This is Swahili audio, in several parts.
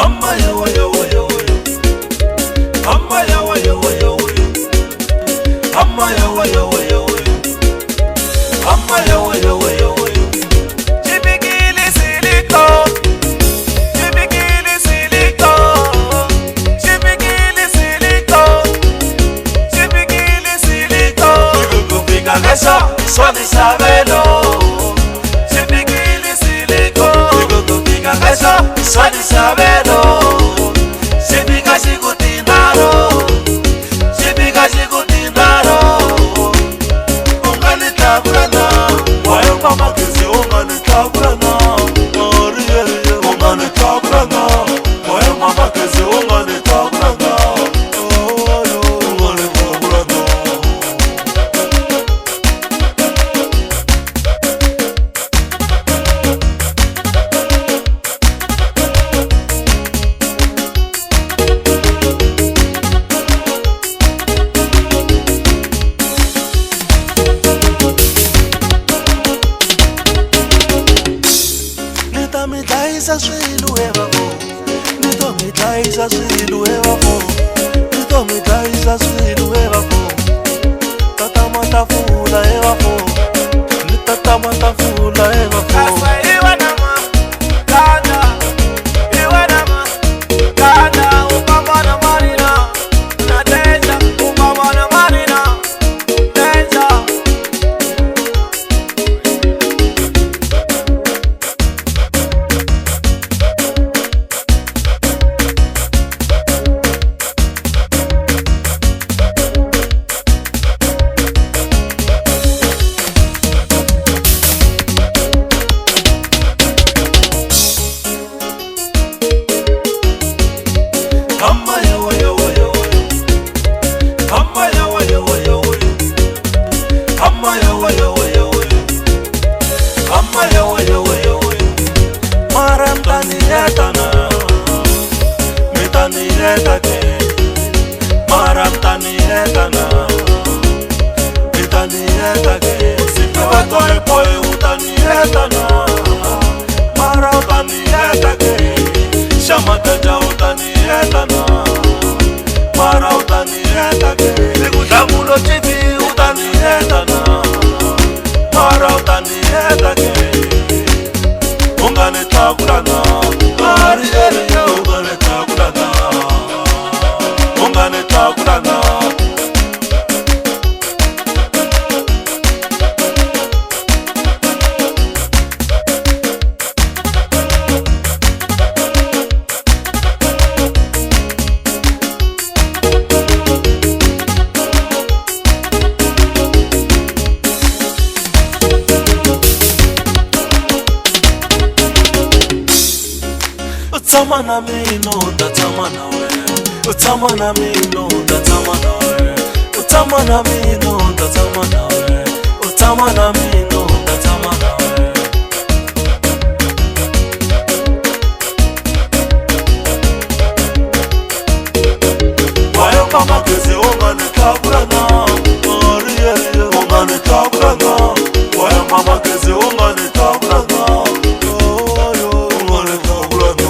Amma ya wa ya wa ya wa. Amma ya wa ya wa ya wa. Amma ya wa ya wa ya wa. Amma ya wa ya wa ya wa. Chibigili siliko. Chibigili siliko. Chibigili siliko. Chibigili siliko. Kufika kesho swali sabelo. Chibigili siliko. Kufika kesho swali sabelo. Chibika shikutindaro. Chibika shikutindaro. Unganitaburana. Wayo mama kisi unganitaburana. Oriye unganitaburana. Wayo mama kisi unganitaburana. Unganitaburana. Nitomitaiza swilu evavo. Nitomitaiza swilu evavo. Nitomitaiza swilu evavo. Tatamata fula evavo. Nitatamata fula evavo. Amma ya wa ya wa ya wa. Amma ya wa ya wa ya wa. Amma ya wa ya wa ya wa. Amma ya wa ya wa ya wa. Maram tani etana. Mitani etate. Maram tani etana. Mitani etate. Sipewa toy boy utani etana. Maram tani etate. Shamataja utani etana. Mara utani etake. Sikujamulo chibi utani etana. Mara utani etake. Ungane takulana. Mari eriya ungane takulana. Ungane takulana. Utama na mino, utama na we. Utama na mino, utama na we. Utama na mino, utama na we. Utama na mino, utama na we. Wayo mama kese ungane taburana. Oriye ungane taburana. Wayo mama kese ungane taburana. Ungane taburana.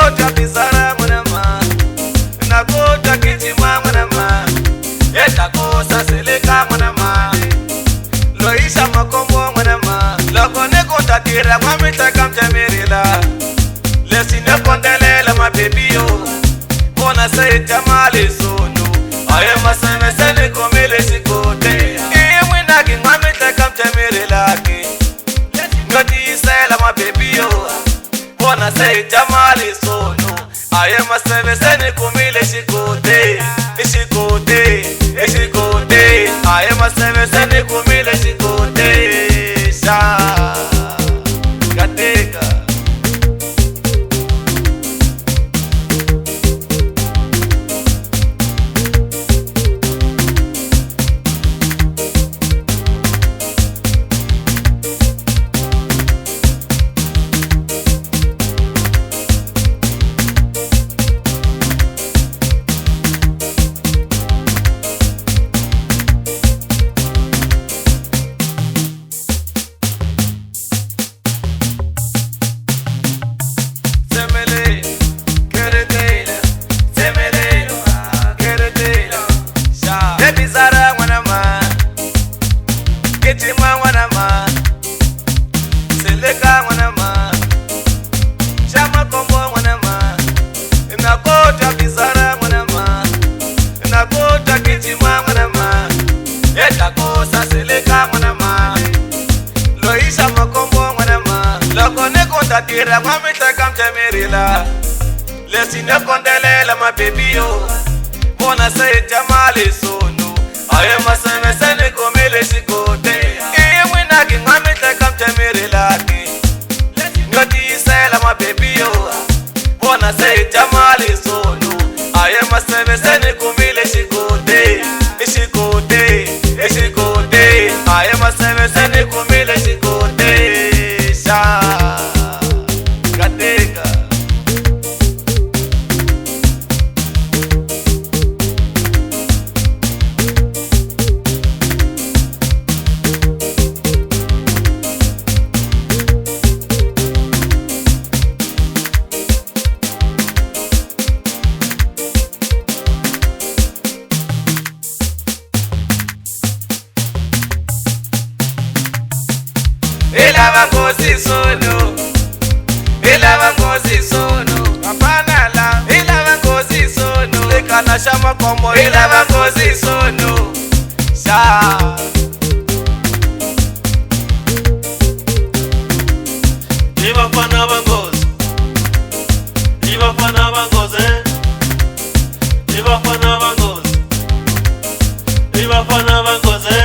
kota bizara mwanama, na kota kichima mwanama, yeta kosa seleka mwanama, loisha makombo mwanama, lokone kota tira mwamita kamtemirila, lesine kondelela mabebiyo, mona se jamali sono, aye maseme sene komele sikote, iye mwinagi mwamita kamtemirila ki, ngoti isela mabebiyo, mona se jamali sono, aye maseme sene komele sikote, ishikote, ishikote, aye maseme sene komele sikote, sha, gateka. Tira mwamita kamtemirila, lesine kondelela mabebiyo, mona se jamali sono, aye maseme sene komele sikote, iye mwinagi mwamita kamtemirila ki, ngoti isela mabebiyo, mona se jamali sono, aye maseme sene komele sikote, ishikote, ishikote, aye maseme sene komele sikote, sha. Ilava ngozi sono, ilava ngozi sono, apana la, ilava ngozi sono, lekana shama kombo, ilava ngozi sono, sha. Iba fana bangozi, iba fana bangozi, iba fana bangozi, iba fana bangozi.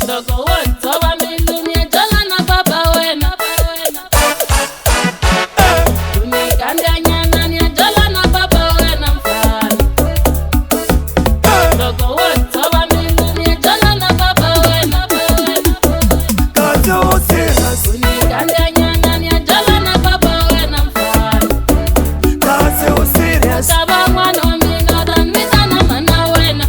Dogo woto wa milumie jola na baba wena. Unikanda nyana ni jola na baba wena mfani. Dogo woto wa milumie jola na baba wena. Kaze osirias, Unikanda nyana ni jola na baba wena mfani. kaze osirias, Kaba mwana mina dan mitana mana wena.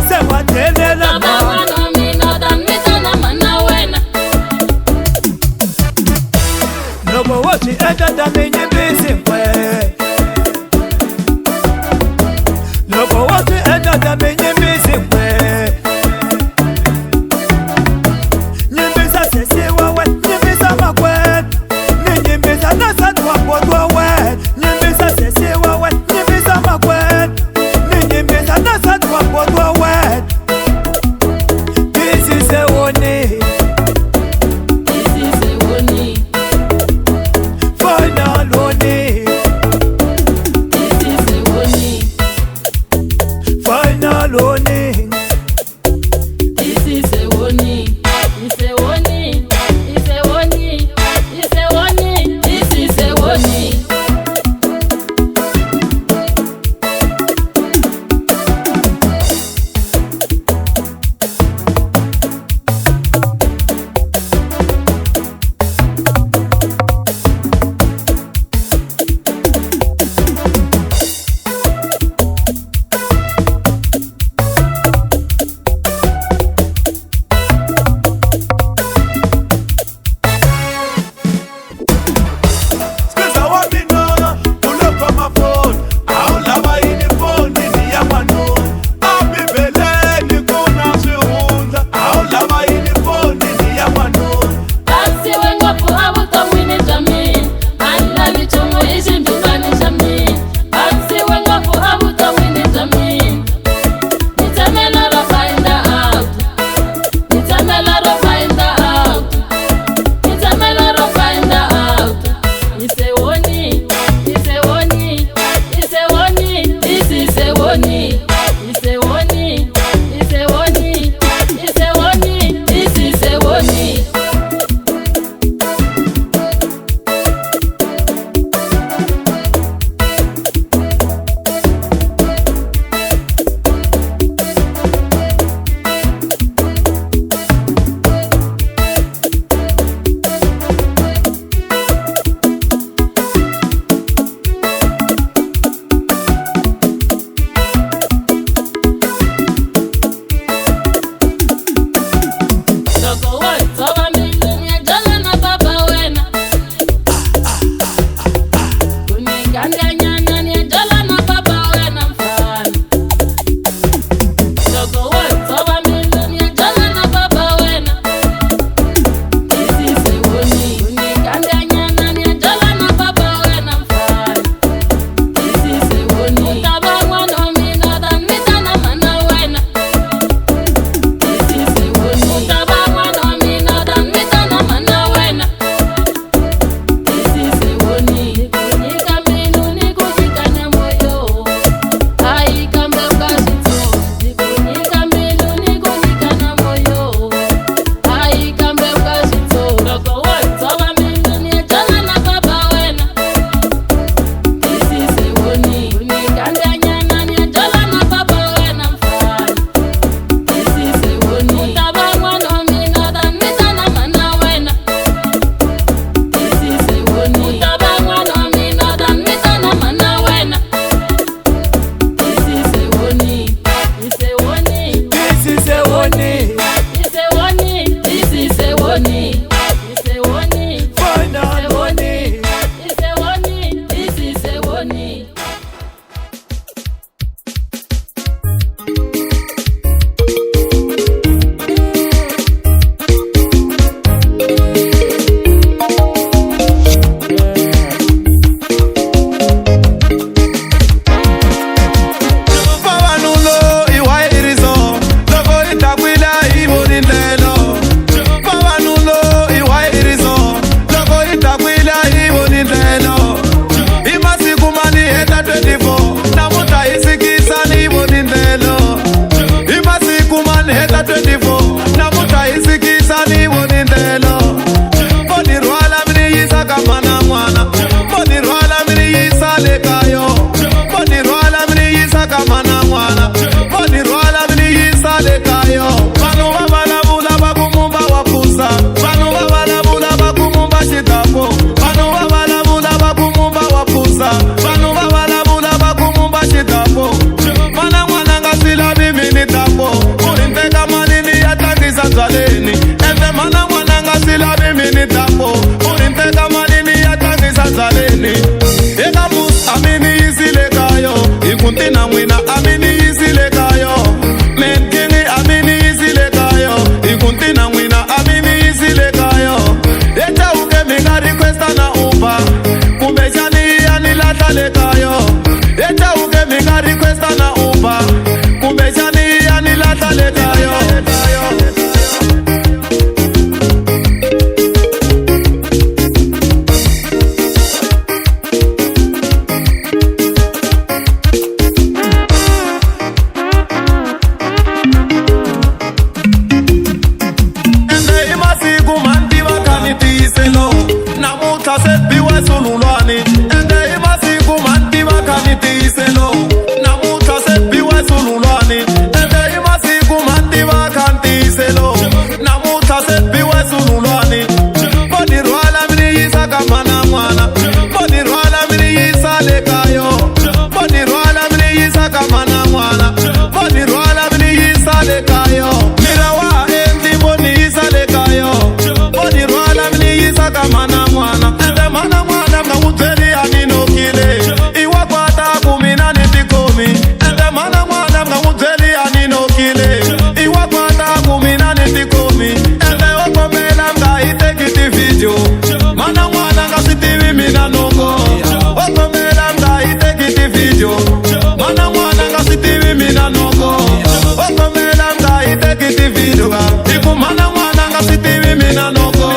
sewa telela Kaba ma. mwana mina dan mitana mana wena. Nobo woti enda da menye bisi mwe. Nobo woti enda da menye bisi mwe. Nyembeza sese wawe, nyembeza makwe. Nyembeza nasa tuwa podwa we. Nyembeza sese wawe, nyembeza makwe. Nyembeza nasa tuwa podwa we. This is a warning. This is a warning. Final warning. This is a warning. maloni. This is a warning. It's a warning. It's a warning. It's a warning. This is a warning. kile iwa kwata kumina nitikomi ende okomela nga itekiti video mana mwana nga sitivi mina noko okomela nga itekiti video mana mwana nga sitivi mina noko okomela nga itekiti video iku mana mwana nga sitivi mina noko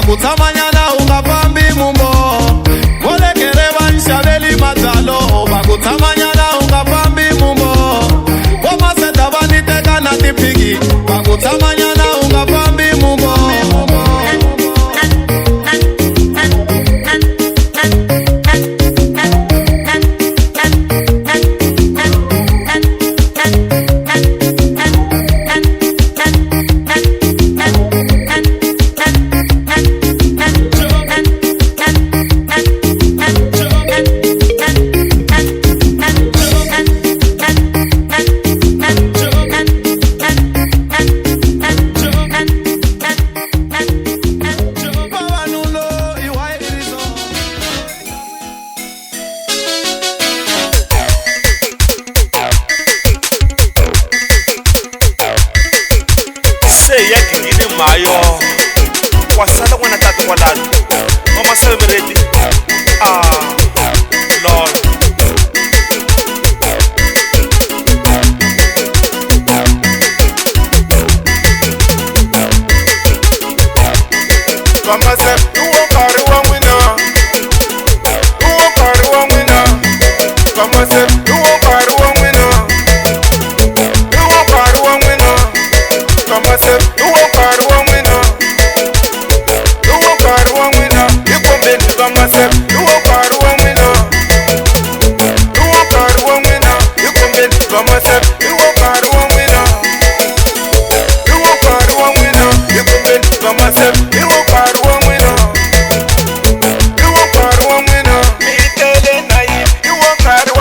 Kutamanyana ungapambi mumbo Molekere banishabeli matalo Bakutamanyana ungapambi mumbo Wama seta baniteka na tipigi Bakutamanyana ungapambi mumbo Mayo wasala wana tatu walalo mama celebrate lord mama se uwo kari wa wina mama se uwo kari wa wina mama se uwo kari wa wina ikombeni mama se uwo kari wa wina ikombeni mama se uwo kari wa wina ikombeni mama se uwo kari wa wina mitele na yi uwo kari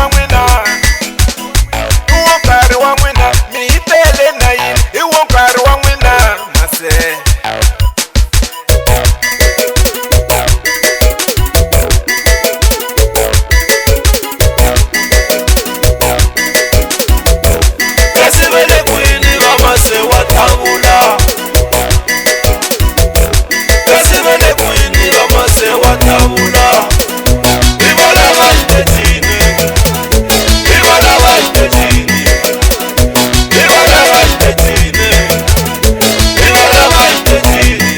wa wina mitele na yi uwo kari wa wina mase Kasibele kwini mama se watabula Kasibele kwini mama se watabula Ibala wajtetine Ibala wajtetine Ibala wajtetine Ibala wajtetine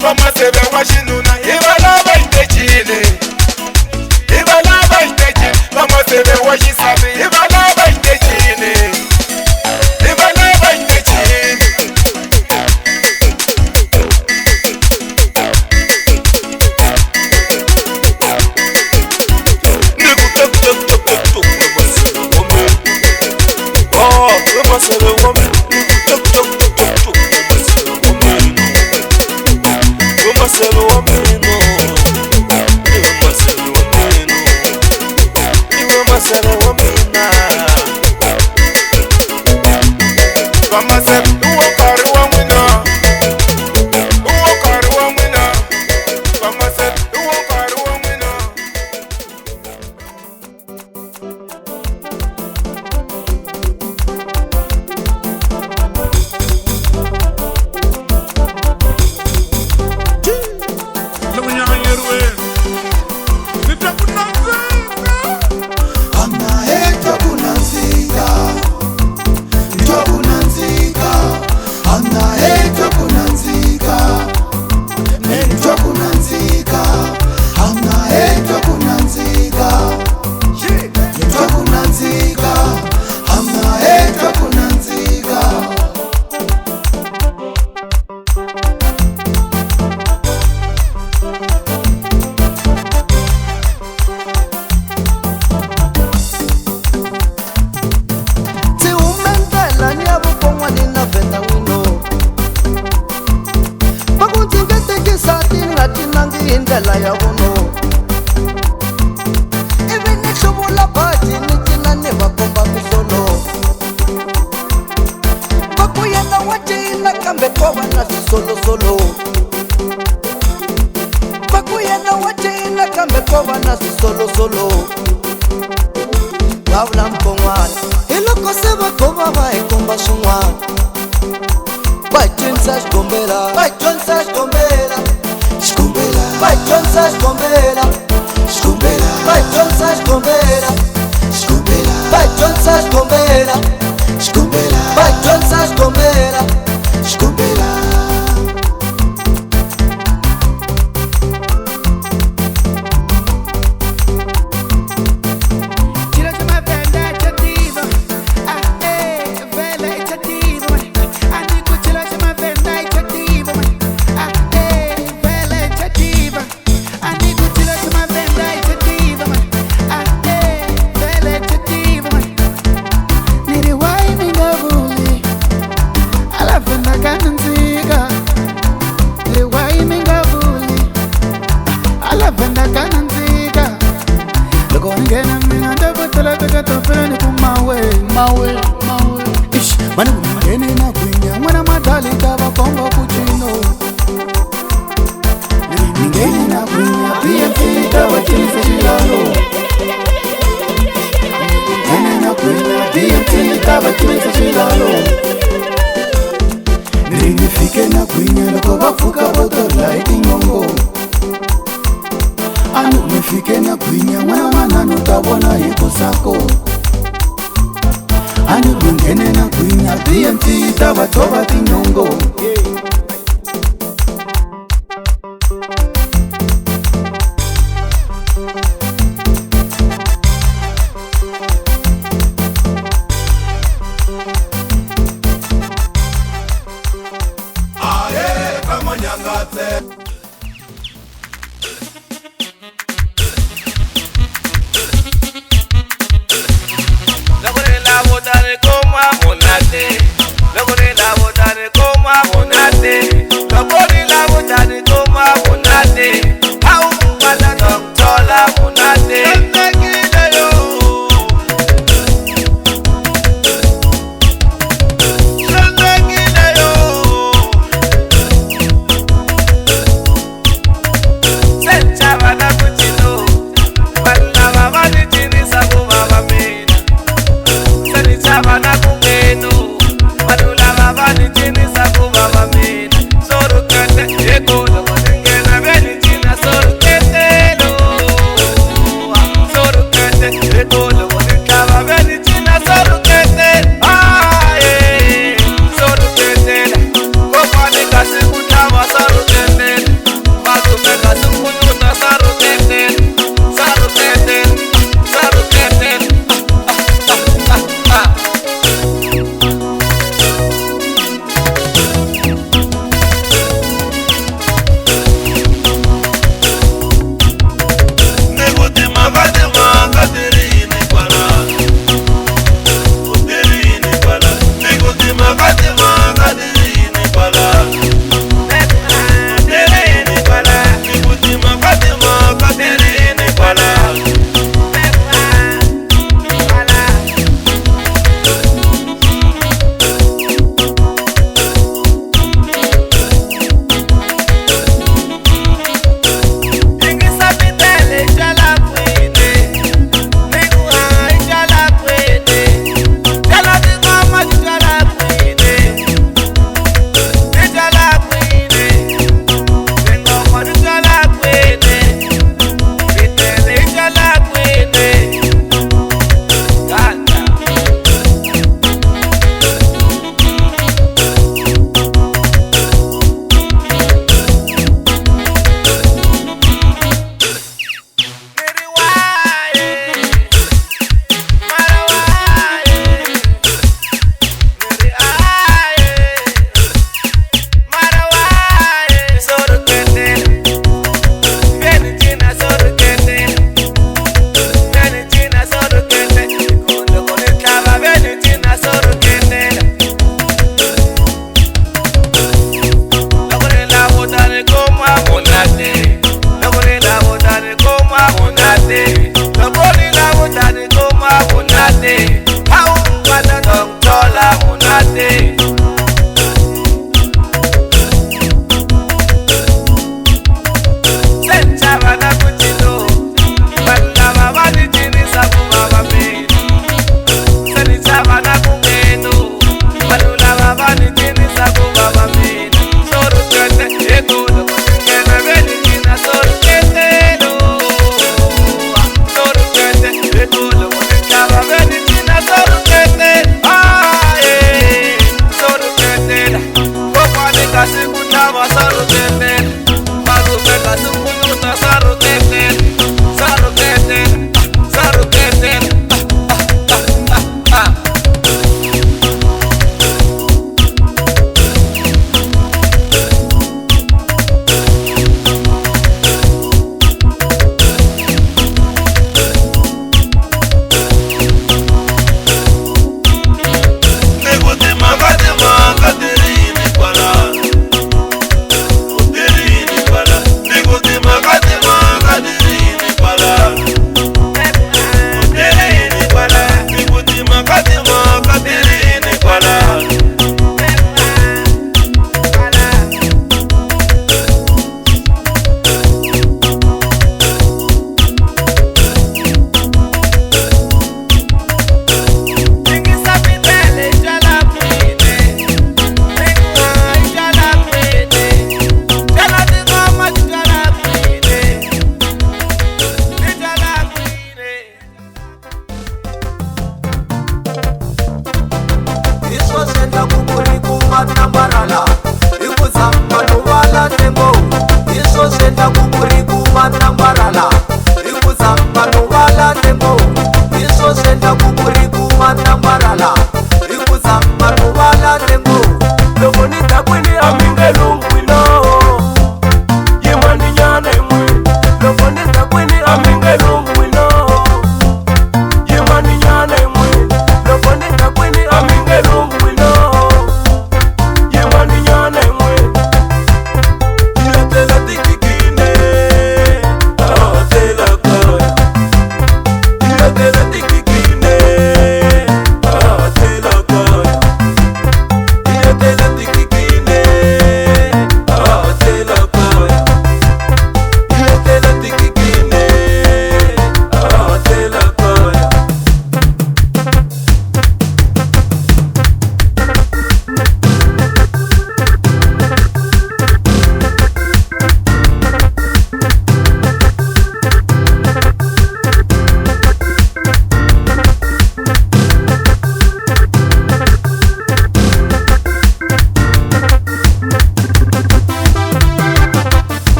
Mama sebe washinuna ibala baitechile Mama sebe washisabe ibala baitechile Niku tok tok tok tok tok mama sebe wame mama sebe wame Niku tok tok tok tok tok mama sebe wame Anaeta kunanzika, njo kunanzika. ndlela ya vuno ivi ni hluvula bati ni cina ni va komba misolo va ku yena wa cina kambe ko va na swisolosolo va ku yena wa cina kambe ko va na swisolosolo va vula mpon'wana hi loko se va gova va hi komba swin'wana va hi dyondzisa xigombela va hi dyondzisa xigombela xigombela va hi dyondzisa xigombela xigombela va hi dyondzisa xigombela xigombela va hi dyondzisa xigombela xigombela va hi dyondzisa xigombela xigombela mani kuningene na gwinya n'wana madali ta va komba ku cino ningene na gwinya BMT ta va cinisa xilalo ningene na gwinya BMT ta va cinisa xilalo ni fike na gwinya loko va pfuka vo torla hi tinyongo anu ni fike na gwinya n'wana manano ta vona hi ku sako ani lungene na gwinya BMT ta va tova tinyongo aye kama nyangatse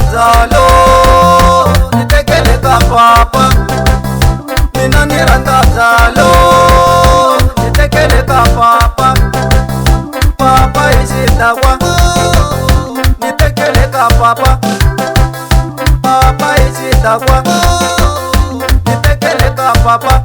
nzalo nitekeleka papa mina niranda nzalo nitekeleka papa papa isitakwa nitekeleka papa papa isitakwa nitekeleka papa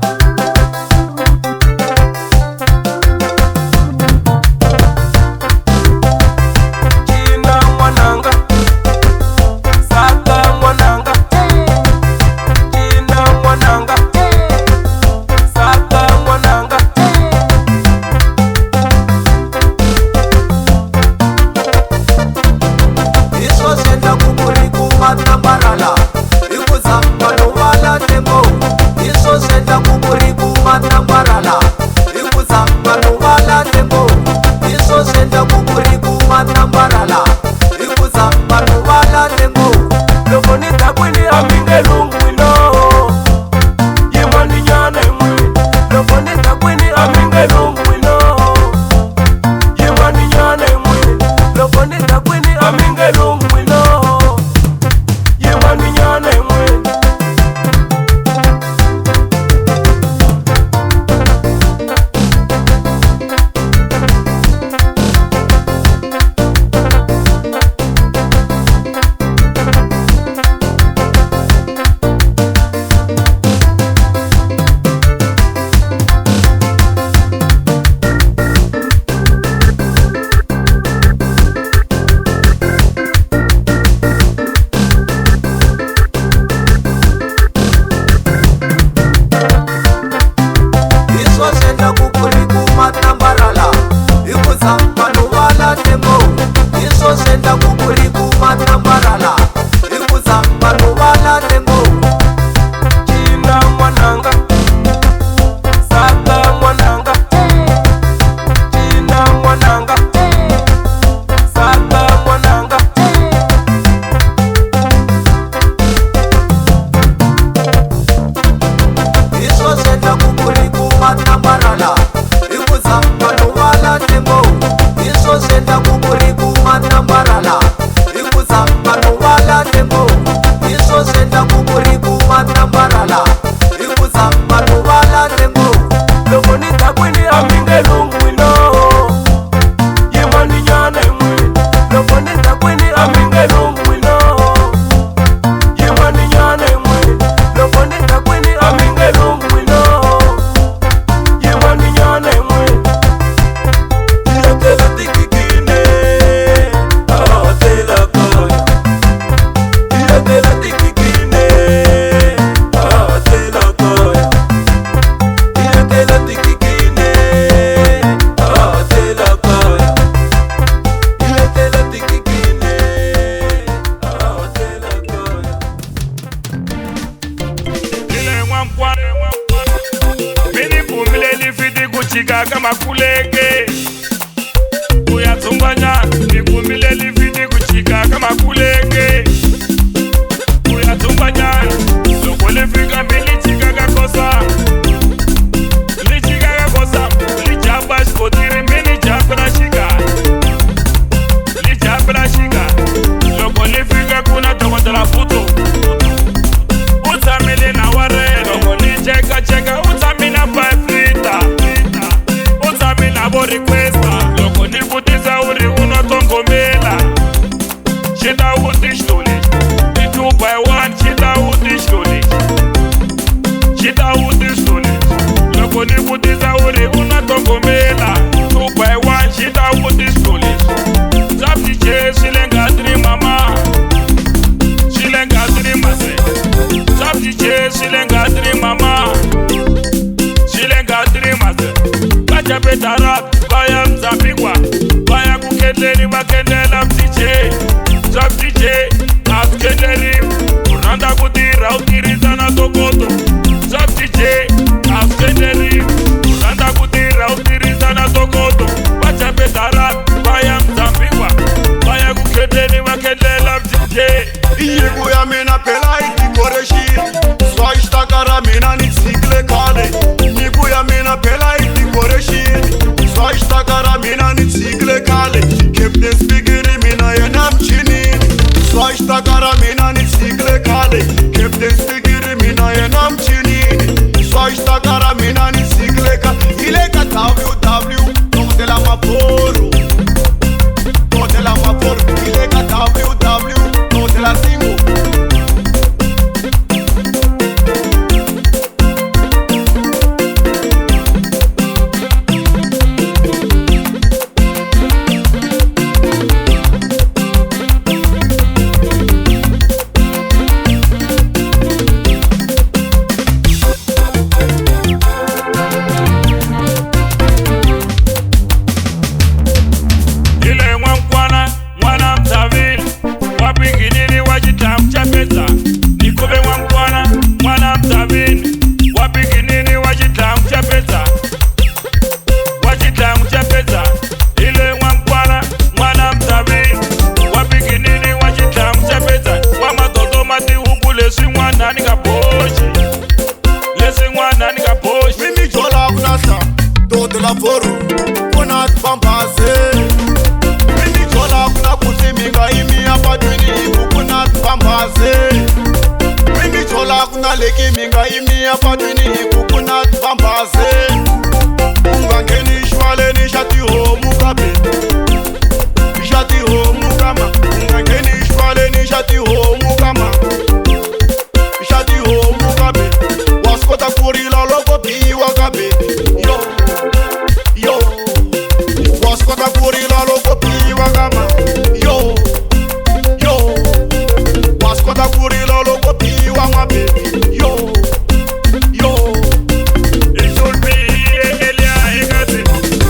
Kama kulege uyatunganya nikumile lividi kuchika kama kulege uyatunganya loko lifika mbili chika kakosa lichika kakosa lijamba skotiri mbili jabra shika lijabra shika loko lifika kuna tokoto la futo utamile na ware loko licheka cheka utamina paifrita requesta loko nikutiza uri unotongomela shida udishtole 2 by 1 shida udishtole shida udishtole loko nikutiza uri unotongomela 2 by 1 shida udishtole zapti che shilenga tri mama shilenga tri mase zapti che shilenga tri mama shilenga tri mase kacha petarak Baya mzapigwa, baya kukenderi makendela mtije Zap DJ, askenderi Uranda kudira utiriza na tokoto Zap DJ, askenderi Uranda kudira utiriza na tokoto Bacha petarat, baya mzapigwa Baya kukenderi makendela mtije Iye ya mina pela iti koreshi Swaishta kara mina niksikle kale Niku ya mina pela iti koreshi Swaishta kara mina niksikle kale Kepne spigiri mina yenam chini Swaishta kara mina baleki minga imiya patwini kukuna vambaze ungangeni shwaleni shati homu kabe shati homu kama ungangeni shwaleni shati homu kama shati homu kabe waskota kurila loko biwa kabe yo yo waskota kurila loko biwa kama yo yo waskota kurila loko biwa ma baby yo yo It should be Elia Egasi.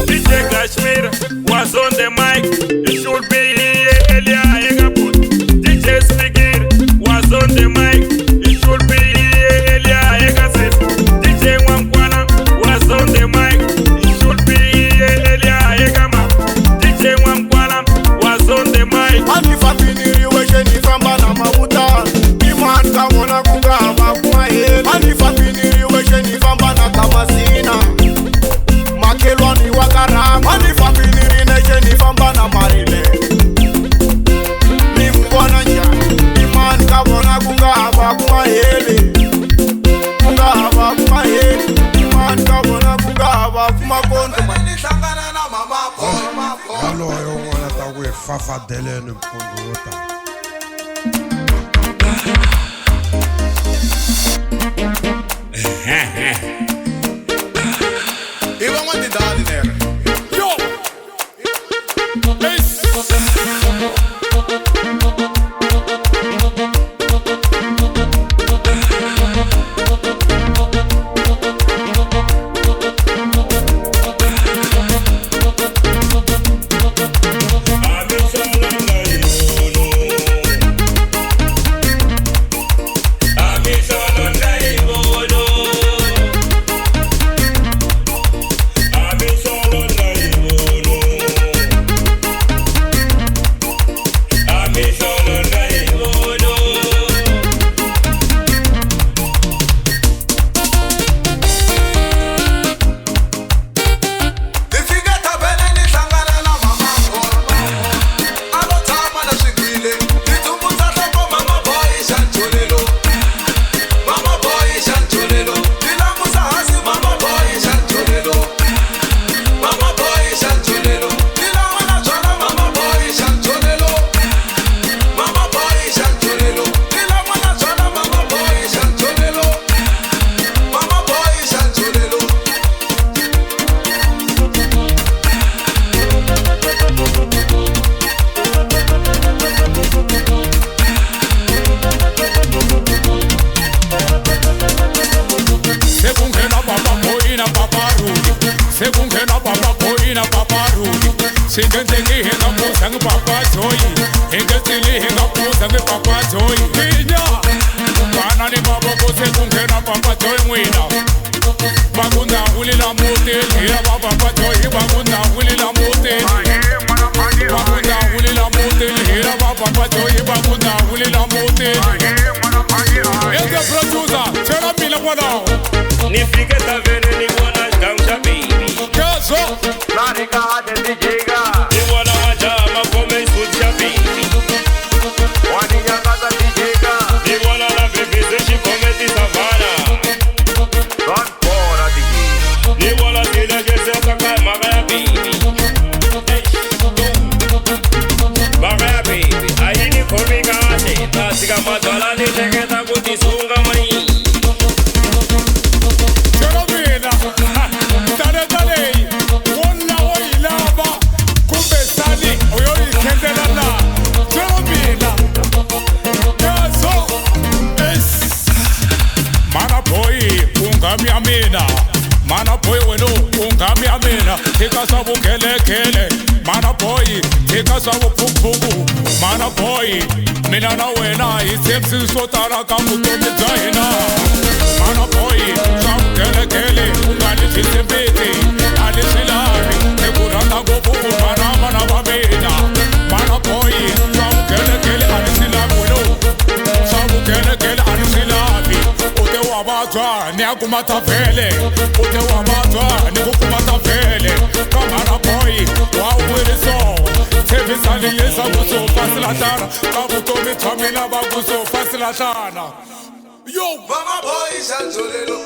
DJ Kashmir was on the mic. It should be Elia Egaput. DJ Spigir was on the mic. It should be Elia Egasi. DJ Wamkwana was on the mic. It should be Elia Egama. DJ Wamkwana was on the mic. Anifapiniri wesheni famba na mamuta Iman kamona kungaba kumahele Anifapiniri wesheni famba na tamasina Makelwani wakarama Anifapiniri nesheni famba na marile Nimbwana nja Iman kamona kungaba kumahele Kungaba kumahele Iman kamona kungaba kumakondo Alo yo ngwana ta we fafa dele ne mpondo wota. Iba quantidade, né? Yo! Singenzengihenga musa ngipapa joyi Ingezilihenga musa ngipapa joyi Inya Bana ni maboko sekungena papa joyi mwina Bakunda ulila muti Hira papa joyi bakunda ulila muti Bakunda ulila muti Hira papa joyi bakunda ulila muti Ege producer Chera mila mwana Nifike tavene ni mwana gamsha baby. Kazo Narika de dijega Ni mwana wajama kome sucha baby. Wani nyakaza dijega Ni mwana la baby zeshi kome ti savana. Run fora digi Ni mwana tila jese kaka magaya baby. Magaya baby. Ayini komi kate. Tasika madwala ni teketa kuti sunga mani. Mana boy weno ungami amena Tika sabu kele kele Mana boy tika sabu pupugu Mana boy mina na wena Isemsi sotara kamutomi zaina Mana boy sabu kele kele Ungani sisembeti Ali silari Nekurata gopugu mana wamena Mana boy sabu kele kele Ali silari weno Sabu kele kele Ali silari Ute wabazwa ni akumata vele Ute wabazwa ni kukumata vele Kamara boy wa uwiriso Tevisali yesa guso fasilatana Kabutomi tamina baguso fasilatana Yo, Mama boy Sanzolelo.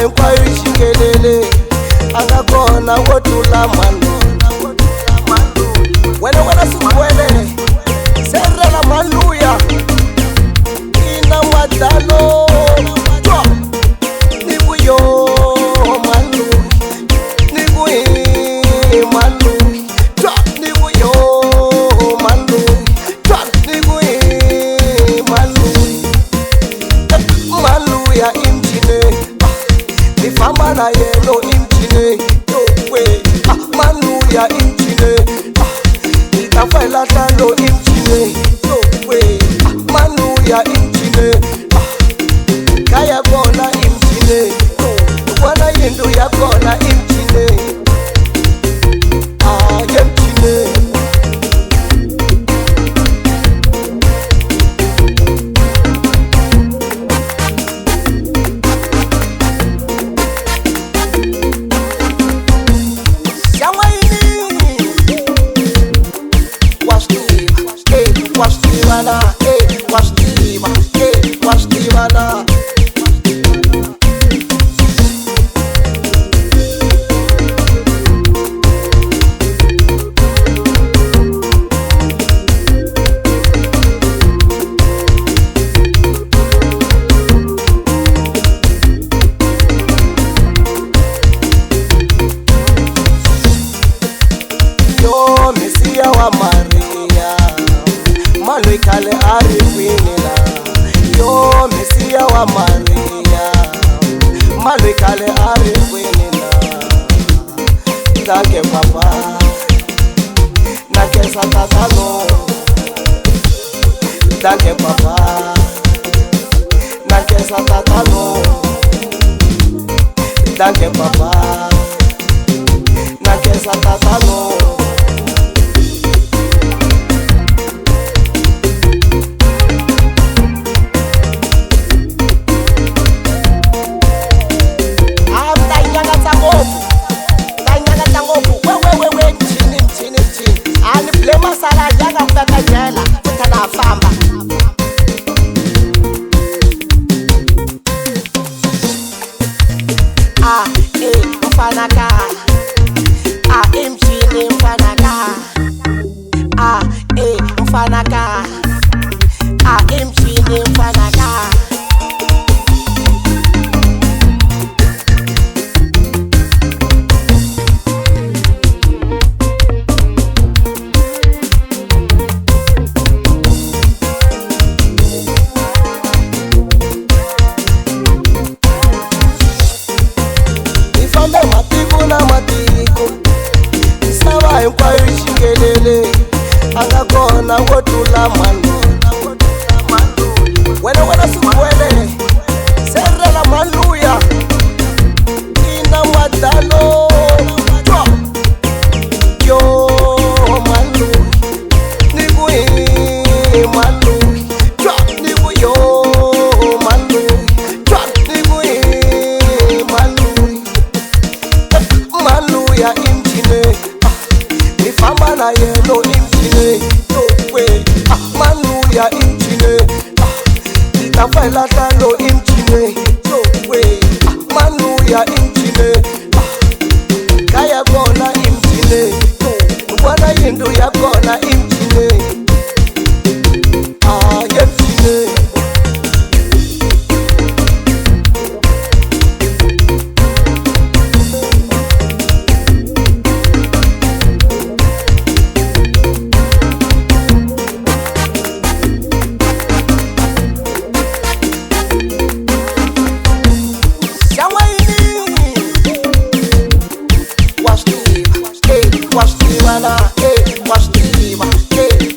hinkwayo xikelele a nga kona wo tlula manu wena swikwele serela maluya ina madalo twa ni vuyo malu ni vuyi malu twa ni vuyo malu twa ni vuyi malu maluya imchine ni fama na yelo imchine we maluya imchine itafaila talo imchine we maluya imchine kaya kona imchine wana yendo ya kona imchine yemchine wastivana yo Mesia wa Maria malwe kale arikwinila yo Mesia wa Maria malwe kale arikwinila ndake papa nake satatano ndake papa nake satatano ndake papa nake satatano masala yaka kukakajela kutana famba mfanaka imchini mfanaka mfanaka imchini mfanaka hinkwayo xikelele a nga kona wo tlula manu wena swikwele serela maluya ina madalo twa yo malu ni vuyi malu twa ni vuyo malu twa ni vuyi malu maluya imchine fama na yelo imchine we maluya imchine itafaila talo imchine we maluya imchine kaya kona imchine wana yendo ya kona imchine yemchine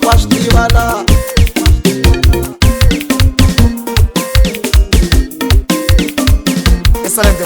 wastivana excelente